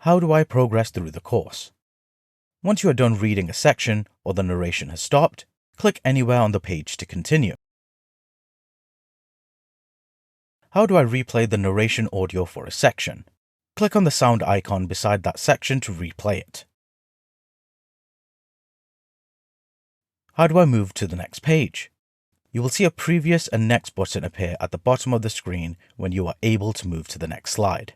How do I progress through the course? Once you are done reading a section or the narration has stopped, click anywhere on the page to continue. How do I replay the narration audio for a section? Click on the sound icon beside that section to replay it. How do I move to the next page? You will see a previous and next button appear at the bottom of the screen when you are able to move to the next slide.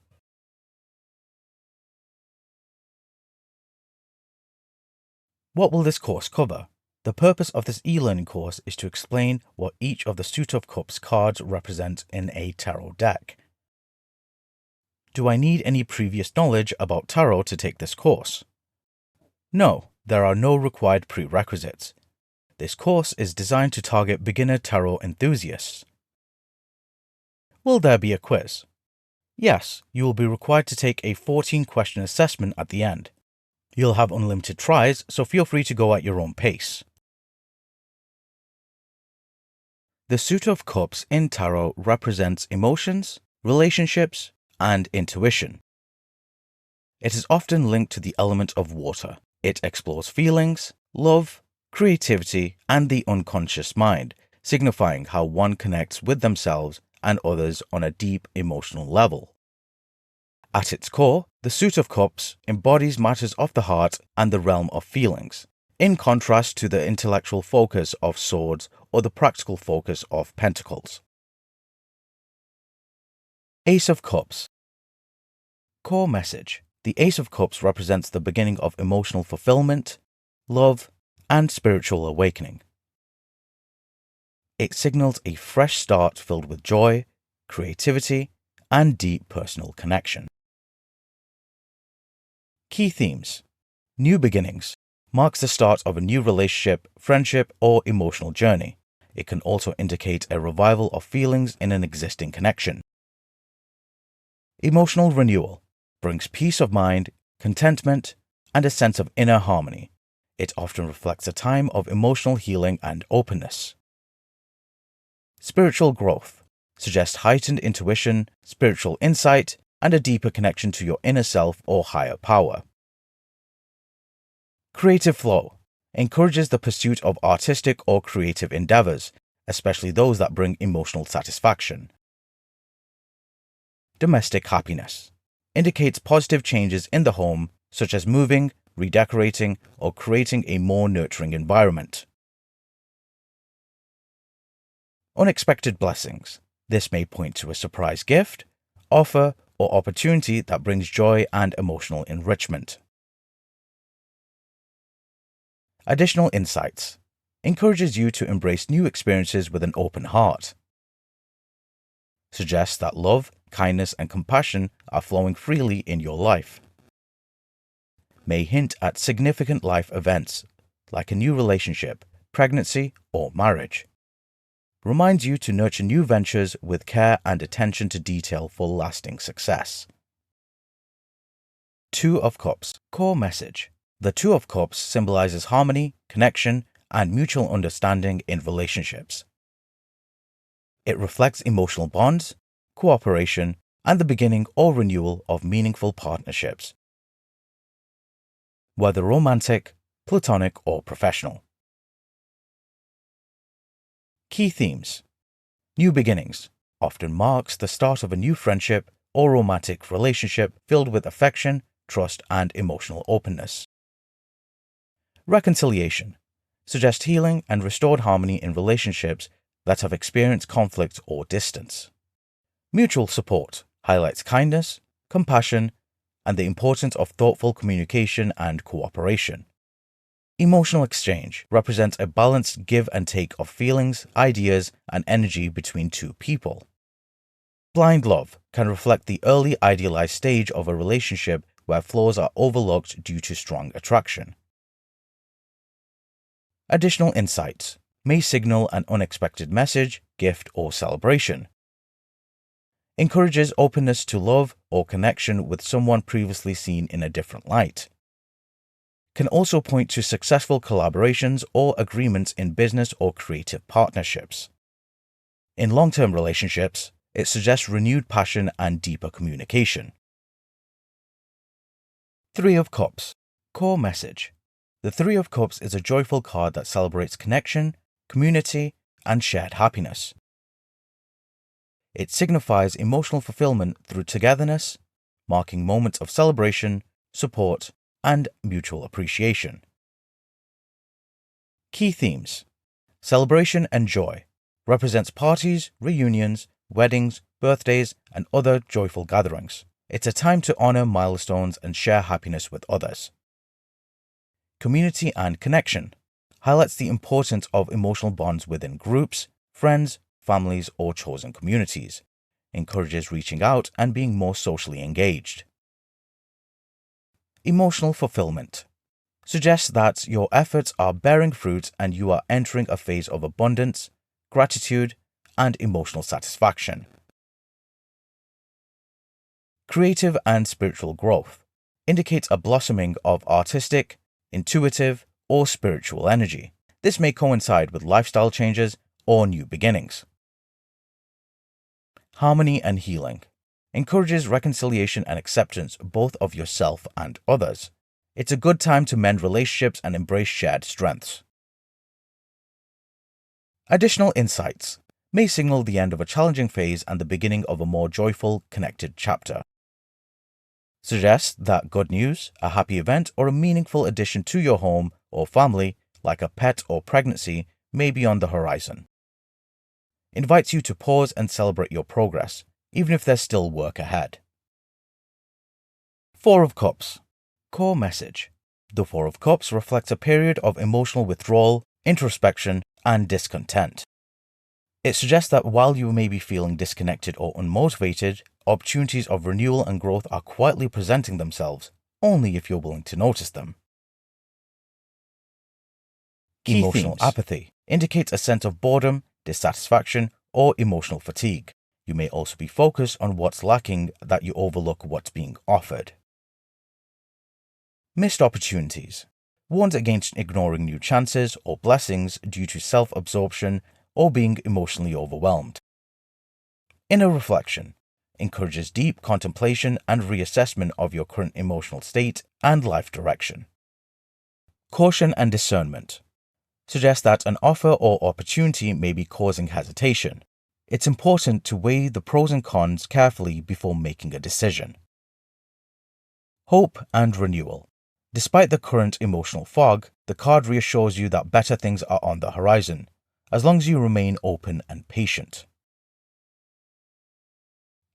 What will this course cover? The purpose of this e-learning course is to explain what each of the Suit of Cups cards represent in a tarot deck. Do I need any previous knowledge about tarot to take this course? No, there are no required prerequisites. This course is designed to target beginner tarot enthusiasts. Will there be a quiz? Yes, you will be required to take a 14-question assessment at the end. You'll have unlimited tries, so feel free to go at your own pace. The Suit of Cups in tarot represents emotions, relationships, and intuition. It is often linked to the element of water. It explores feelings, love, creativity, and the unconscious mind, signifying how one connects with themselves and others on a deep emotional level. At its core, the Suit of Cups embodies matters of the heart and the realm of feelings, in contrast to the intellectual focus of Swords or the practical focus of Pentacles. Ace of Cups. Core message. The Ace of Cups represents the beginning of emotional fulfillment, love, and spiritual awakening. It signals a fresh start filled with joy, creativity, and deep personal connection. Key themes. New beginnings. Marks the start of a new relationship, friendship, or emotional journey. It can also indicate a revival of feelings in an existing connection. Emotional renewal. Brings peace of mind, contentment, and a sense of inner harmony. It often reflects a time of emotional healing and openness. Spiritual growth. Suggests heightened intuition, spiritual insight, and a deeper connection to your inner self or higher power. Creative flow. Encourages the pursuit of artistic or creative endeavors, especially those that bring emotional satisfaction. Domestic happiness. Indicates positive changes in the home, such as moving, redecorating, or creating a more nurturing environment. Unexpected blessings. This may point to a surprise gift, offer, or opportunity that brings joy and emotional enrichment. Additional insights. Encourages you to embrace new experiences with an open heart. Suggests that love, kindness, and compassion are flowing freely in your life. May hint at significant life events, like a new relationship, pregnancy, or marriage. Reminds you to nurture new ventures with care and attention to detail for lasting success. Two of Cups. Core message. The Two of Cups symbolizes harmony, connection, and mutual understanding in relationships. It reflects emotional bonds, cooperation, and the beginning or renewal of meaningful partnerships, whether romantic, platonic, or professional. Key themes. New beginnings. Often marks the start of a new friendship or romantic relationship filled with affection, trust, and emotional openness. Reconciliation. Suggests healing and restored harmony in relationships that have experienced conflict or distance. Mutual support. Highlights kindness, compassion, and the importance of thoughtful communication and cooperation. Emotional exchange represents a balanced give and take of feelings, ideas, and energy between two people. Blind love can reflect the early idealized stage of a relationship where flaws are overlooked due to strong attraction. Additional insights may signal an unexpected message, gift, or celebration. Encourages openness to love or connection with someone previously seen in a different light. Can also point to successful collaborations or agreements in business or creative partnerships. In long-term relationships, it suggests renewed passion and deeper communication. Three of Cups. Core message. The Three of Cups is a joyful card that celebrates connection, community, and shared happiness. It signifies emotional fulfillment through togetherness, marking moments of celebration, support, and mutual appreciation. Key themes. Celebration and joy. Represents parties, reunions, weddings, birthdays, and other joyful gatherings. It's a time to honor milestones and share happiness with others. Community and connection. Highlights the importance of emotional bonds within groups, friends, families, or chosen communities. Encourages reaching out and being more socially engaged. Emotional fulfillment. Suggests that your efforts are bearing fruit and you are entering a phase of abundance, gratitude, and emotional satisfaction. Creative and spiritual growth. Indicates a blossoming of artistic, intuitive, or spiritual energy. This may coincide with lifestyle changes or new beginnings. Harmony and healing. Encourages reconciliation and acceptance both of yourself and others. It's a good time to mend relationships and embrace shared strengths. Additional insights. May signal the end of a challenging phase and the beginning of a more joyful, connected chapter. Suggests that good news, a happy event, or a meaningful addition to your home or family, like a pet or pregnancy, may be on the horizon. Invites you to pause and celebrate your progress, even if there's still work ahead. Four of Cups. Core message. The Four of Cups reflects a period of emotional withdrawal, introspection, and discontent. It suggests that while you may be feeling disconnected or unmotivated, opportunities of renewal and growth are quietly presenting themselves, only if you're willing to notice them. Emotional apathy indicates a sense of boredom, dissatisfaction, or emotional fatigue. You may also be focused on what's lacking that you overlook what's being offered. Missed opportunities. Warns against ignoring new chances or blessings due to self-absorption or being emotionally overwhelmed. Inner reflection. Encourages deep contemplation and reassessment of your current emotional state and life direction. Caution and discernment. Suggests that an offer or opportunity may be causing hesitation. It's important to weigh the pros and cons carefully before making a decision. Hope and renewal. Despite the current emotional fog, the card reassures you that better things are on the horizon, as long as you remain open and patient.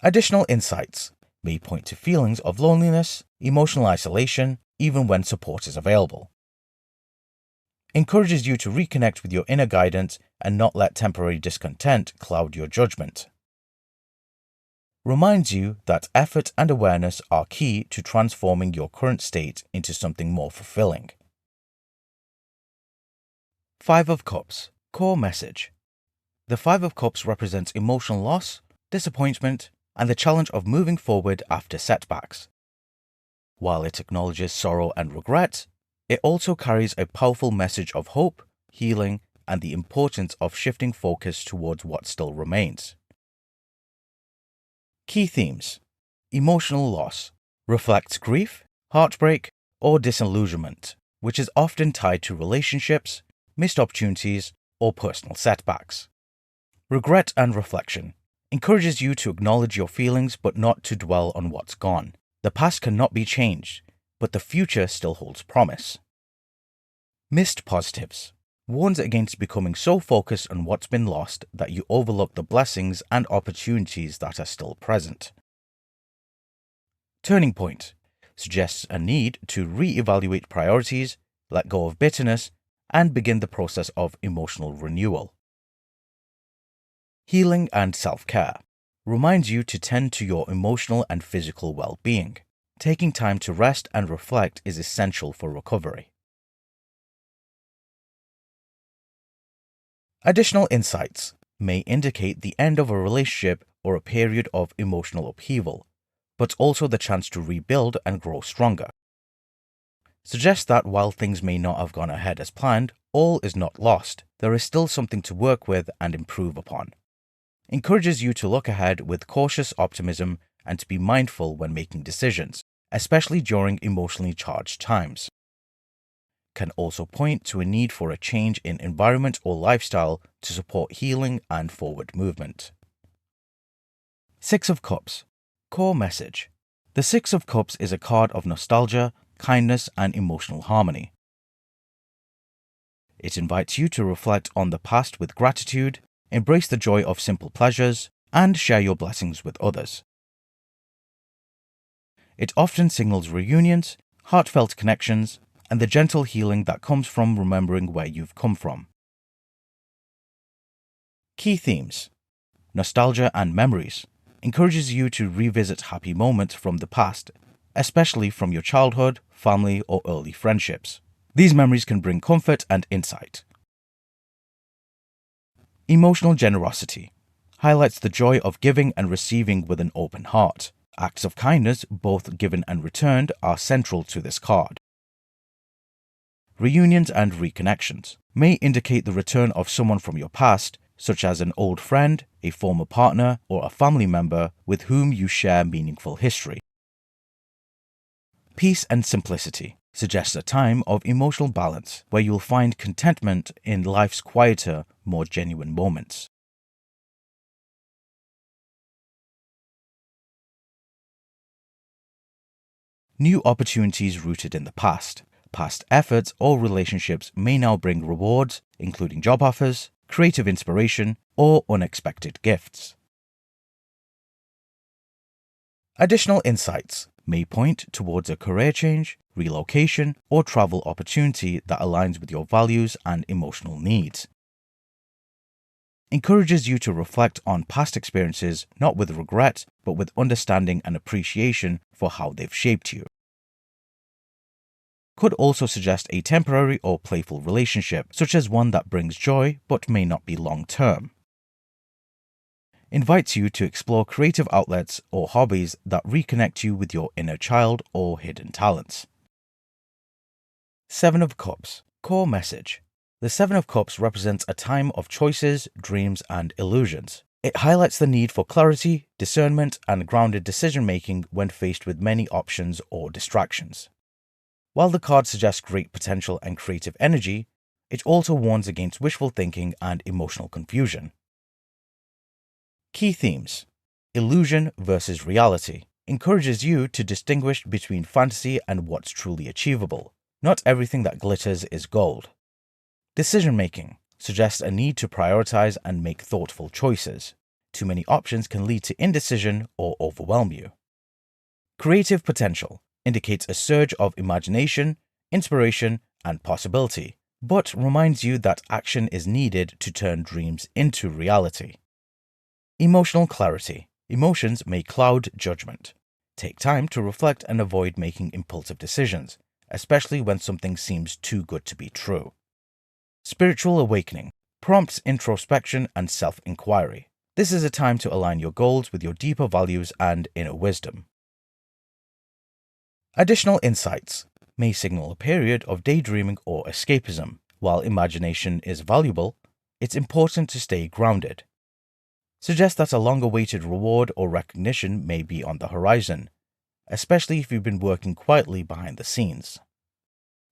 Additional insights may point to feelings of loneliness, emotional isolation, even when support is available. Encourages you to reconnect with your inner guidance and not let temporary discontent cloud your judgment. Reminds you that effort and awareness are key to transforming your current state into something more fulfilling. Five of Cups. Core message. The Five of Cups represents emotional loss, disappointment, and the challenge of moving forward after setbacks. While it acknowledges sorrow and regret, it also carries a powerful message of hope, healing, and the importance of shifting focus towards what still remains. Key themes. Emotional loss. Reflects grief, heartbreak, or disillusionment, which is often tied to relationships, missed opportunities, or personal setbacks. Regret and reflection. Encourages you to acknowledge your feelings but not to dwell on what's gone. The past cannot be changed, but the future still holds promise. Missed positives. Warns against becoming so focused on what's been lost that you overlook the blessings and opportunities that are still present. Turning point. Suggests a need to re-evaluate priorities, let go of bitterness, and begin the process of emotional renewal. Healing and self-care. Reminds you to tend to your emotional and physical well-being. Taking time to rest and reflect is essential for recovery. Additional insights may indicate the end of a relationship or a period of emotional upheaval, but also the chance to rebuild and grow stronger. Suggests that while things may not have gone ahead as planned, all is not lost. There is still something to work with and improve upon. Encourages you to look ahead with cautious optimism and to be mindful when making decisions, especially during emotionally charged times. Can also point to a need for a change in environment or lifestyle to support healing and forward movement. Six of Cups. Core message. The Six of Cups is a card of nostalgia, kindness, and emotional harmony. It invites you to reflect on the past with gratitude, embrace the joy of simple pleasures, and share your blessings with others. It often signals reunions, heartfelt connections, and the gentle healing that comes from remembering where you've come from. Key themes. Nostalgia and memories. Encourages you to revisit happy moments from the past, especially from your childhood, family, or early friendships. These memories can bring comfort and insight. Emotional generosity. Highlights the joy of giving and receiving with an open heart. Acts of kindness, both given and returned, are central to this card. Reunions and reconnections may indicate the return of someone from your past, such as an old friend, a former partner, or a family member with whom you share meaningful history. Peace and simplicity suggests a time of emotional balance where you'll find contentment in life's quieter, more genuine moments. New opportunities rooted in the past. Past efforts or relationships may now bring rewards, including job offers, creative inspiration, or unexpected gifts. Additional insights may point towards a career change, relocation, or travel opportunity that aligns with your values and emotional needs. Encourages you to reflect on past experiences not with regret, but with understanding and appreciation for how they've shaped you. Could also suggest a temporary or playful relationship, such as one that brings joy but may not be long-term. Invites you to explore creative outlets or hobbies that reconnect you with your inner child or hidden talents. Seven of Cups. Core message. The Seven of Cups represents a time of choices, dreams, and illusions. It highlights the need for clarity, discernment, and grounded decision-making when faced with many options or distractions. While the card suggests great potential and creative energy, it also warns against wishful thinking and emotional confusion. Key themes. Illusion versus reality. Encourages you to distinguish between fantasy and what's truly achievable. Not everything that glitters is gold. Decision-making suggests a need to prioritize and make thoughtful choices. Too many options can lead to indecision or overwhelm you. Creative potential indicates a surge of imagination, inspiration, and possibility, but reminds you that action is needed to turn dreams into reality. Emotional clarity. Emotions may cloud judgment. Take time to reflect and avoid making impulsive decisions, especially when something seems too good to be true. Spiritual awakening prompts introspection and self-inquiry. This is a time to align your goals with your deeper values and inner wisdom. Additional insights may signal a period of daydreaming or escapism. While imagination is valuable, it's important to stay grounded. Suggests that a long-awaited reward or recognition may be on the horizon, especially if you've been working quietly behind the scenes.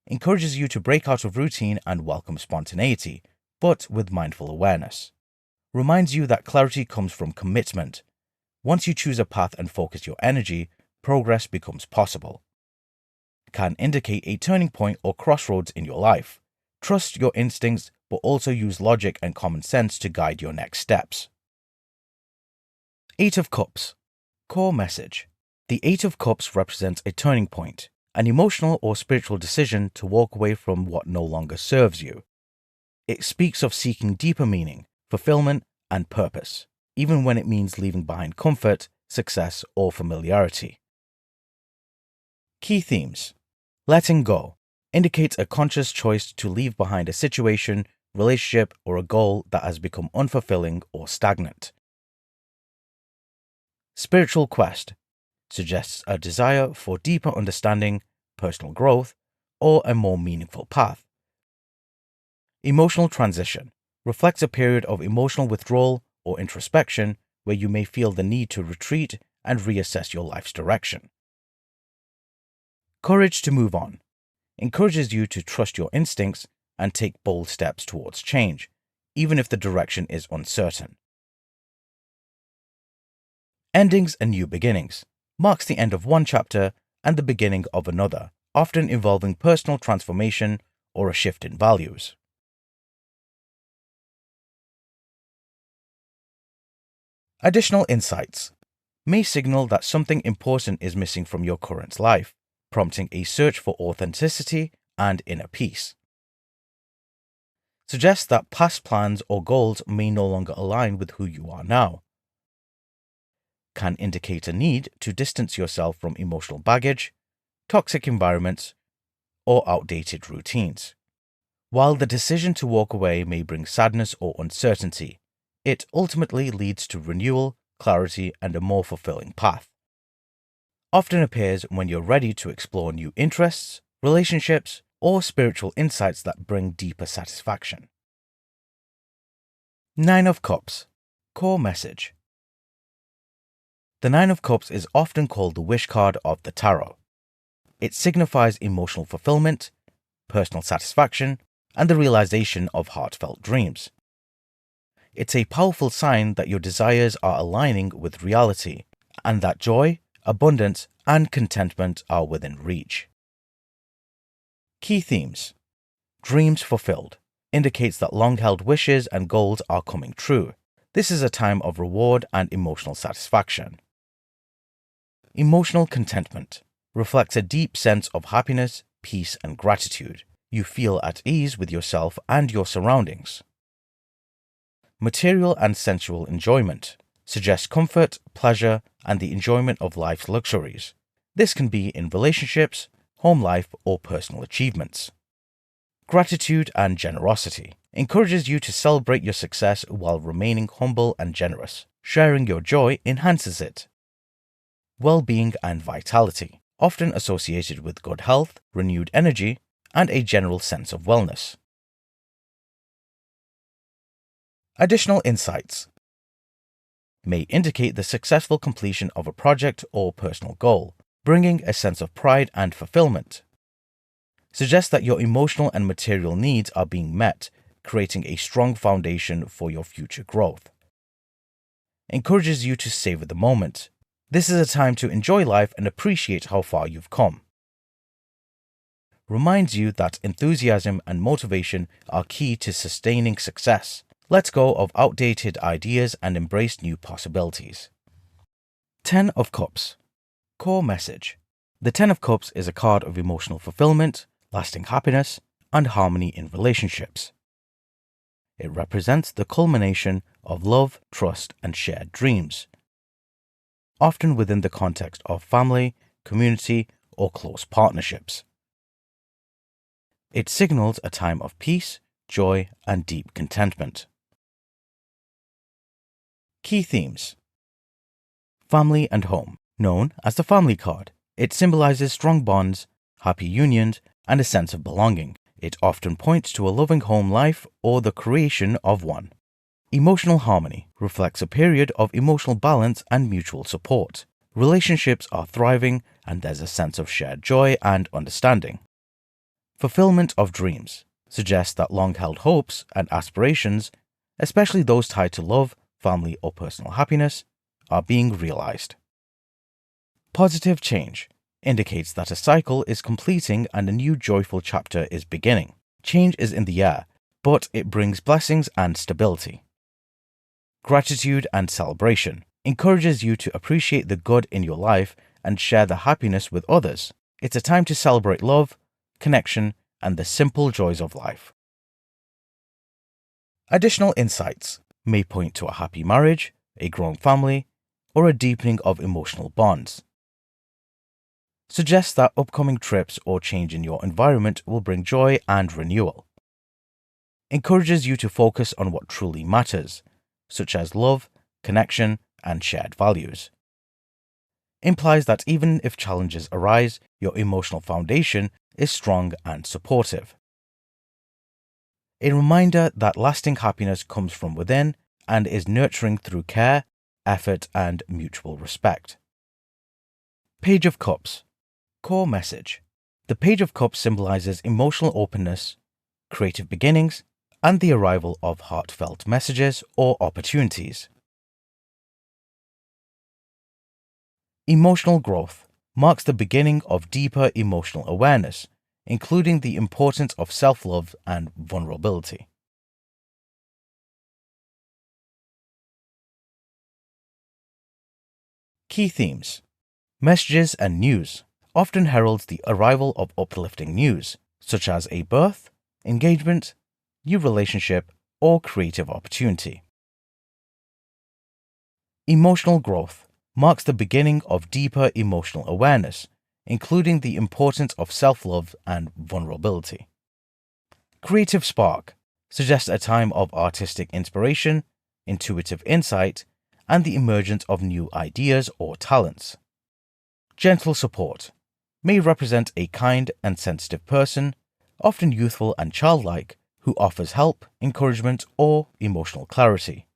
Encourages you to break out of routine and welcome spontaneity, but with mindful awareness. Reminds you that clarity comes from commitment. Once you choose a path and focus your energy, progress becomes possible. Can indicate a turning point or crossroads in your life. Trust your instincts, but also use logic and common sense to guide your next steps. Eight of Cups. Core message. The Eight of Cups represents a turning point, an emotional or spiritual decision to walk away from what no longer serves you. It speaks of seeking deeper meaning, fulfillment, and purpose, even when it means leaving behind comfort, success, or familiarity. Key themes. Letting go indicates a conscious choice to leave behind a situation, relationship, or a goal that has become unfulfilling or stagnant. Spiritual quest suggests a desire for deeper understanding, personal growth, or a more meaningful path. Emotional transition reflects a period of emotional withdrawal or introspection where you may feel the need to retreat and reassess your life's direction. Courage to move on encourages you to trust your instincts and take bold steps towards change, even if the direction is uncertain. Endings and new beginnings marks the end of one chapter and the beginning of another, often involving personal transformation or a shift in values. Additional insights may signal that something important is missing from your current life, prompting a search for authenticity and inner peace. Suggests that past plans or goals may no longer align with who you are now. Can indicate a need to distance yourself from emotional baggage, toxic environments, or outdated routines. While the decision to walk away may bring sadness or uncertainty, it ultimately leads to renewal, clarity, and a more fulfilling path. Often appears when you're ready to explore new interests, relationships, or spiritual insights that bring deeper satisfaction. Nine of Cups. Core message. The Nine of Cups is often called the wish card of the tarot. It signifies emotional fulfillment, personal satisfaction, and the realization of heartfelt dreams. It's a powerful sign that your desires are aligning with reality and that joy, abundance, and contentment are within reach. Key themes. Dreams fulfilled indicates that long-held wishes and goals are coming true. This is a time of reward and emotional satisfaction. Emotional contentment reflects a deep sense of happiness, peace, and gratitude. You feel at ease with yourself and your surroundings. Material and sensual enjoyment suggests comfort, pleasure, and the enjoyment of life's luxuries. This can be in relationships, home life, or personal achievements. Gratitude and generosity encourages you to celebrate your success while remaining humble and generous. Sharing your joy enhances it. Well-being and vitality, often associated with good health, renewed energy, and a general sense of wellness. Additional insights may indicate the successful completion of a project or personal goal, bringing a sense of pride and fulfillment. Suggests that your emotional and material needs are being met, creating a strong foundation for your future growth. Encourages you to savor the moment. This is a time to enjoy life and appreciate how far you've come. Reminds you that enthusiasm and motivation are key to sustaining success. Let's go of outdated ideas and embrace new possibilities. 10 of Cups. Core message. The 10 of Cups is a card of emotional fulfillment, lasting happiness, and harmony in relationships. It represents the culmination of love, trust, and shared dreams, often within the context of family, community, or close partnerships. It signals a time of peace, joy, and deep contentment. Key themes. Family and home. Known as the family card, it symbolizes strong bonds, happy unions, and a sense of belonging. It often points to a loving home life or the creation of one. Emotional harmony reflects a period of emotional balance and mutual support. Relationships are thriving and there's a sense of shared joy and understanding. Fulfillment of dreams suggests that long-held hopes and aspirations, especially those tied to love, family, or personal happiness, are being realized. Positive change indicates that a cycle is completing and a new joyful chapter is beginning. Change is in the air, but it brings blessings and stability. Gratitude and celebration encourages you to appreciate the good in your life and share the happiness with others. It's a time to celebrate love, connection, and the simple joys of life. Additional insights may point to a happy marriage, a growing family, or a deepening of emotional bonds. Suggests that upcoming trips or change in your environment will bring joy and renewal. Encourages you to focus on what truly matters, such as love, connection, and shared values. Implies that even if challenges arise, your emotional foundation is strong and supportive. A reminder that lasting happiness comes from within and is nurturing through care, effort, and mutual respect. Page of Cups. Core message. The Page of Cups symbolizes emotional openness, creative beginnings, and the arrival of heartfelt messages or opportunities. Emotional growth marks the beginning of deeper emotional awareness, including the importance of self-love and vulnerability. Key themes. Messages and news often heralds the arrival of uplifting news, such as a birth, engagement, new relationship, or creative opportunity. Emotional growth marks the beginning of deeper emotional awareness, including the importance of self-love and vulnerability. Creative spark suggests a time of artistic inspiration, intuitive insight, and the emergence of new ideas or talents. Gentle support may represent a kind and sensitive person, often youthful and childlike, who offers help, encouragement, or emotional clarity.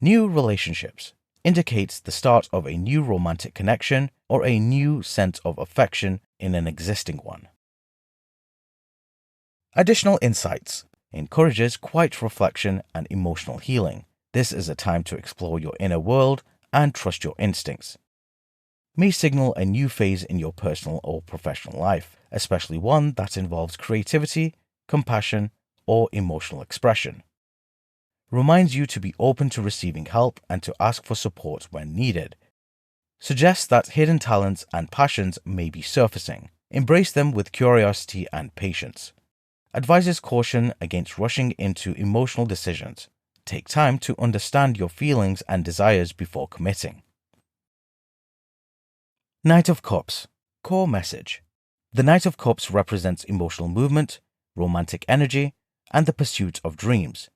New relationships indicates the start of a new romantic connection or a new sense of affection in an existing one. Additional insights encourages quiet reflection and emotional healing. This is a time to explore your inner world and trust your instincts. May signal a new phase in your personal or professional life, especially one that involves creativity, compassion, or emotional expression. Reminds you to be open to receiving help and to ask for support when needed. Suggests that hidden talents and passions may be surfacing. Embrace them with curiosity and patience. Advises caution against rushing into emotional decisions. Take time to understand your feelings and desires before committing. Knight of Cups. Core message. The Knight of Cups represents emotional movement, romantic energy, and the pursuit of dreams.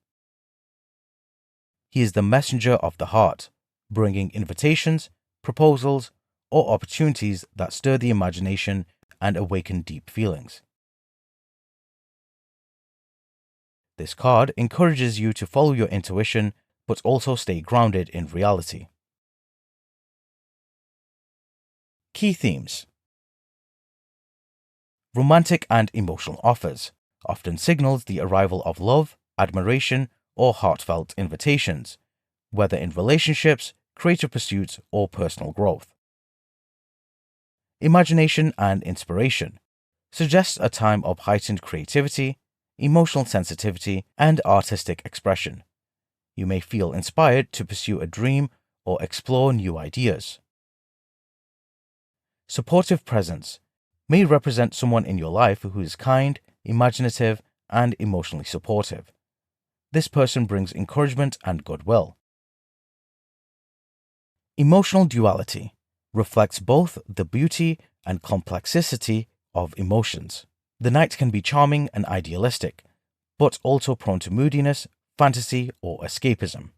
He is the messenger of the heart, bringing invitations, proposals, or opportunities that stir the imagination and awaken deep feelings. This card encourages you to follow your intuition, but also stay grounded in reality. Key themes. Romantic and emotional offers often signals the arrival of love, admiration, or heartfelt invitations, whether in relationships, creative pursuits, or personal growth. Imagination and inspiration suggests a time of heightened creativity, emotional sensitivity, and artistic expression. You may feel inspired to pursue a dream or explore new ideas. Supportive presence may represent someone in your life who is kind, imaginative, and emotionally supportive. This person brings encouragement and goodwill. Emotional duality reflects both the beauty and complexity of emotions. The Knight can be charming and idealistic, but also prone to moodiness, fantasy, or escapism.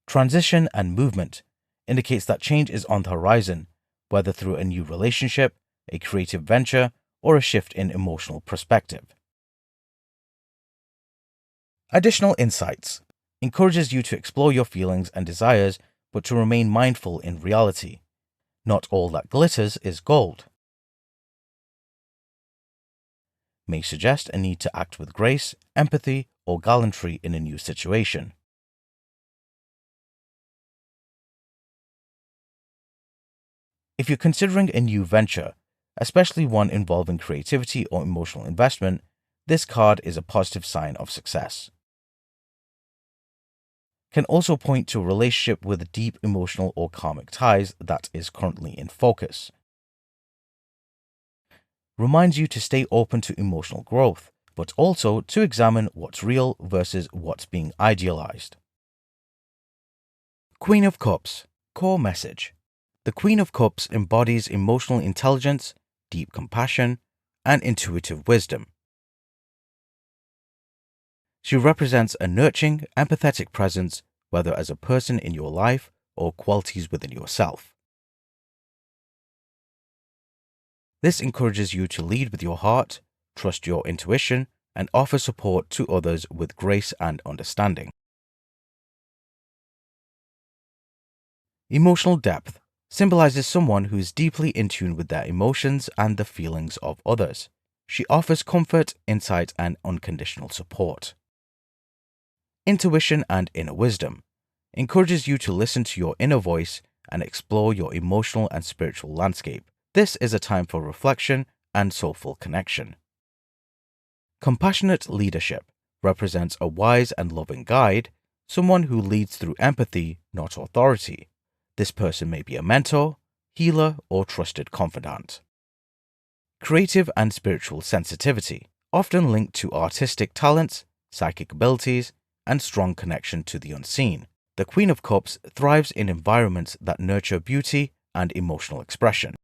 Transition and movement indicates that change is on the horizon, whether through a new relationship, a creative venture, or a shift in emotional perspective. Additional insights encourages you to explore your feelings and desires, but to remain mindful in reality. Not all that glitters is gold. May suggest a need to act with grace, empathy, or gallantry in a new situation. If you're considering a new venture, especially one involving creativity or emotional investment, this card is a positive sign of success. Can also point to a relationship with deep emotional or karmic ties that is currently in focus. Reminds you to stay open to emotional growth, but also to examine what's real versus what's being idealized. Queen of Cups. Core message. The Queen of Cups embodies emotional intelligence, deep compassion, and intuitive wisdom. She represents a nurturing, empathetic presence, whether as a person in your life or qualities within yourself. This encourages you to lead with your heart, trust your intuition, and offer support to others with grace and understanding. Emotional depth symbolizes someone who is deeply in tune with their emotions and the feelings of others. She offers comfort, insight, and unconditional support. Intuition and inner wisdom encourages you to listen to your inner voice and explore your emotional and spiritual landscape. This is a time for reflection and soulful connection. Compassionate leadership represents a wise and loving guide, someone who leads through empathy, not authority. This person may be a mentor, healer, or trusted confidant. Creative and spiritual sensitivity, often linked to artistic talents, psychic abilities, and strong connection to the unseen. The Queen of Cups thrives in environments that nurture beauty and emotional expression.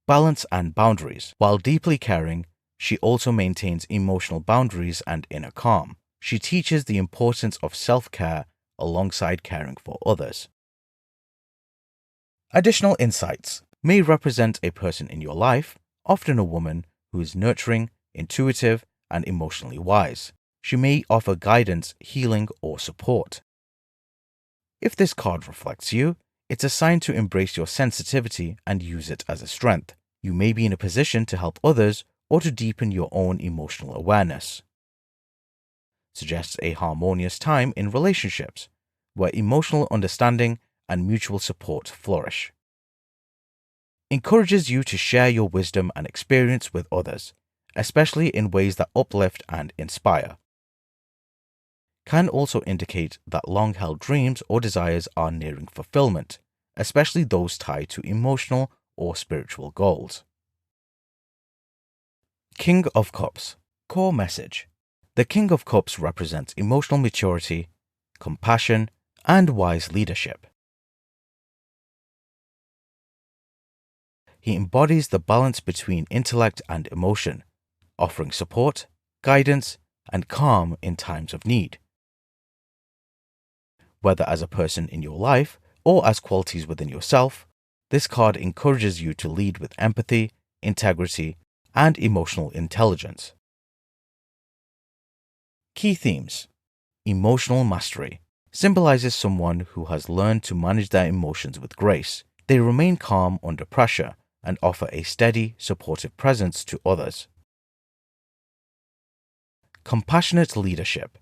Balance and boundaries. While deeply caring, she also maintains emotional boundaries and inner calm. She teaches the importance of self-care alongside caring for others. Additional insights may represent a person in your life, often a woman who is nurturing, intuitive, and emotionally wise. She may offer guidance, healing, or support. If this card reflects you, it's a sign to embrace your sensitivity and use it as a strength. You may be in a position to help others or to deepen your own emotional awareness. Suggests a harmonious time in relationships, where emotional understanding and mutual support flourish. Encourages you to share your wisdom and experience with others, especially in ways that uplift and inspire. Can also indicate that long-held dreams or desires are nearing fulfillment, especially those tied to emotional or spiritual goals. King of Cups. Core message. The King of Cups represents emotional maturity, compassion, and wise leadership. He embodies the balance between intellect and emotion, offering support, guidance, and calm in times of need. Whether as a person in your life or as qualities within yourself, this card encourages you to lead with empathy, integrity, and emotional intelligence. Key themes. Emotional mastery symbolizes someone who has learned to manage their emotions with grace. They remain calm under pressure and offer a steady, supportive presence to others. Compassionate leadership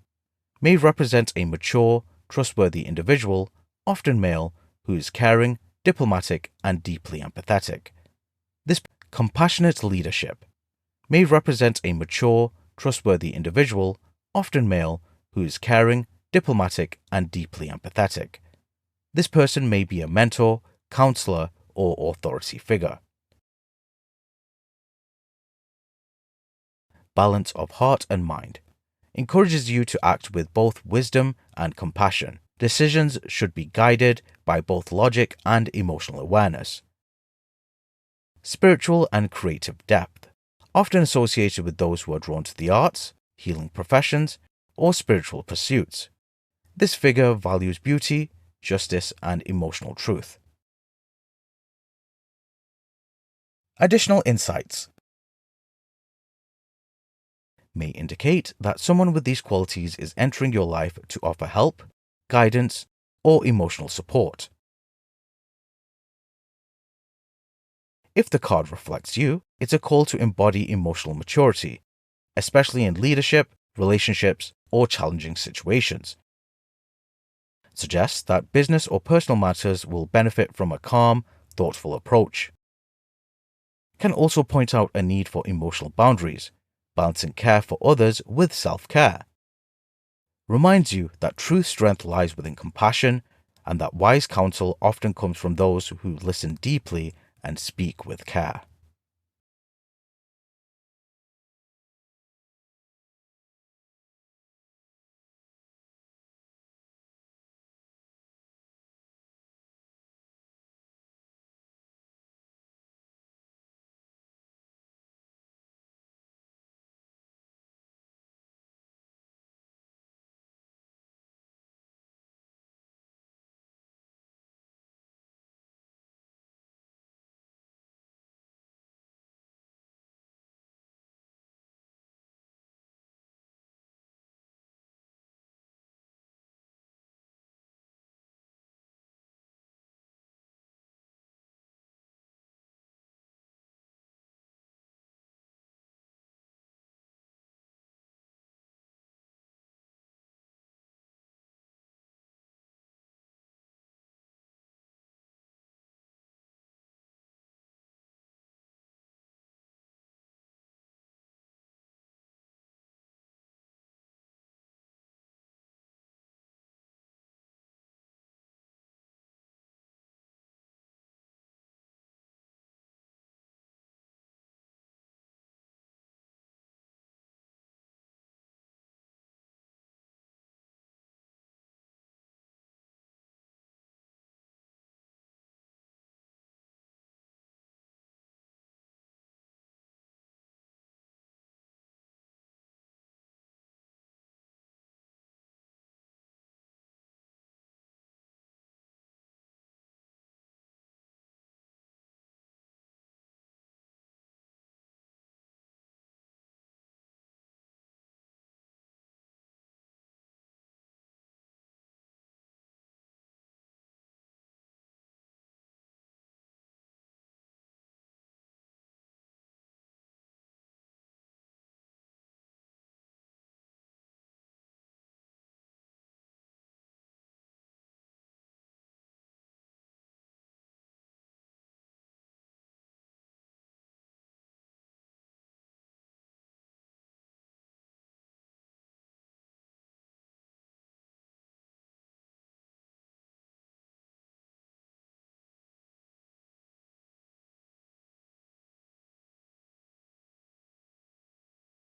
may represent a mature, trustworthy individual, often male, who is caring, diplomatic, and deeply empathetic. This compassionate leadership may represent a mature, trustworthy individual, often male, who is caring, diplomatic, and deeply empathetic. This person may be a mentor, counselor, or authority figure. Balance of heart and mind encourages you to act with both wisdom and compassion. Decisions should be guided by both logic and emotional awareness. Spiritual and creative depth, often associated with those who are drawn to the arts, healing professions, or spiritual pursuits. This figure values beauty, justice, and emotional truth. Additional insights may indicate that someone with these qualities is entering your life to offer help, guidance, or emotional support. If the card reflects you, it's a call to embody emotional maturity, especially in leadership, relationships, or challenging situations. Suggests that business or personal matters will benefit from a calm, thoughtful approach. Can also point out a need for emotional boundaries, balancing care for others with self-care. Reminds you that true strength lies within compassion and that wise counsel often comes from those who listen deeply and speak with care.